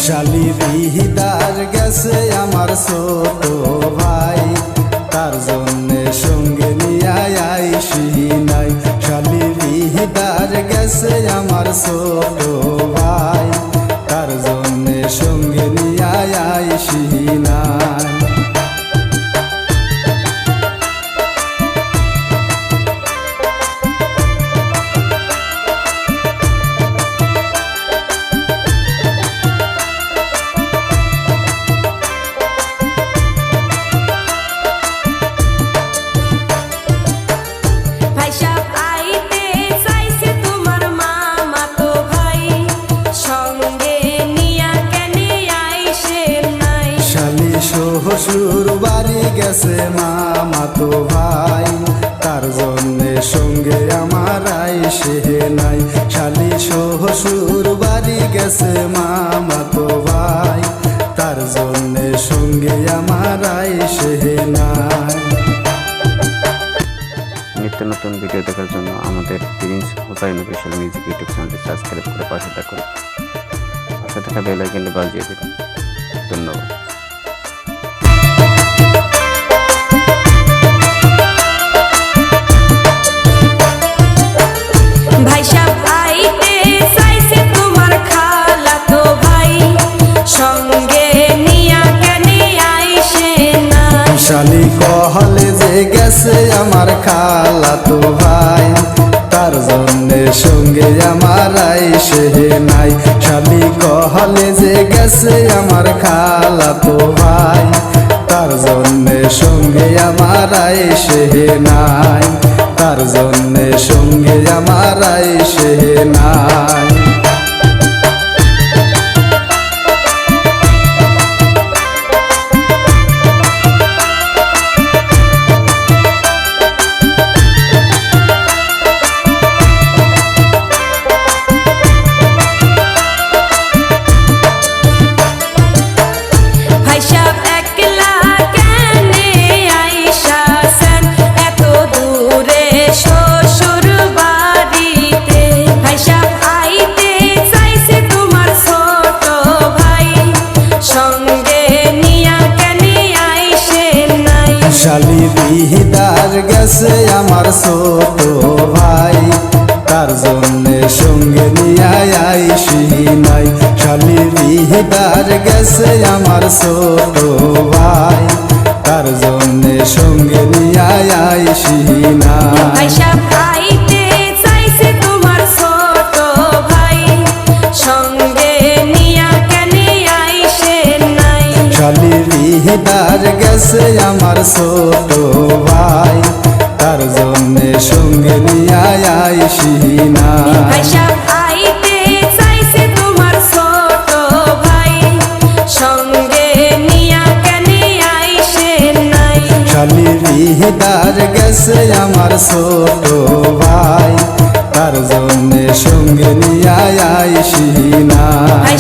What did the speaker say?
শালি বিহিদার গেছে আমার ছোট ভাই, তার জন্যে সঙ্গে নিয়ে আইসি নাই। শালি বিহিদার গেছে আমার ছোট ভাই, তার জন্যে সঙ্গে নিয়ে আইসি নাই। শ্বশুর বাড়ি গেছে মামাতো ভাই, তার জন্যে সঙ্গে আমার আইসে নাই। শালি শ্বশুর বাড়ি গেছে মামাতো ভাই, তার জন্যে সঙ্গে আমার আইসে নাই। নিত্য নতুন ভিডিও দেখার জন্য আমাদের Prince Hussain official music YouTube চ্যানেলটি সাবস্ক্রাইব করে পাশে থাকুন। পাশে থাকা বেল আইকনটি বাজিয়ে দিন। ধন্যবাদ। শালি কহলে যে গেছে আমার খালাতো ভাই, তার জন্যে সঙ্গে আমার আইসে নাই। শালি কহলে যে গেছে আমার খালাতো ভাই, তার জন্যে সঙ্গে আমার আইসে নাই। তার জন্যে সঙ্গে আমার আইসে নাই। শালি বিহিদার গেছে আমার ছোট ভাই, তার জন্যে সঙ্গে নিয়ে আইসি নাই। শালি বিহিদার গেছে আমার ছোট ভাই, তার জন্যে সঙ্গে নিয়ে আইসি নাই। শালি বিহিদার গেছে আমার ছোট ভাই, তার জন্যে সঙ্গে নিয়ে আইসি নাই। শালি বিহিদার গেছে আমার ছোট ভাই, তার জন্যে সঙ্গে নিয়ে আইসি নাই।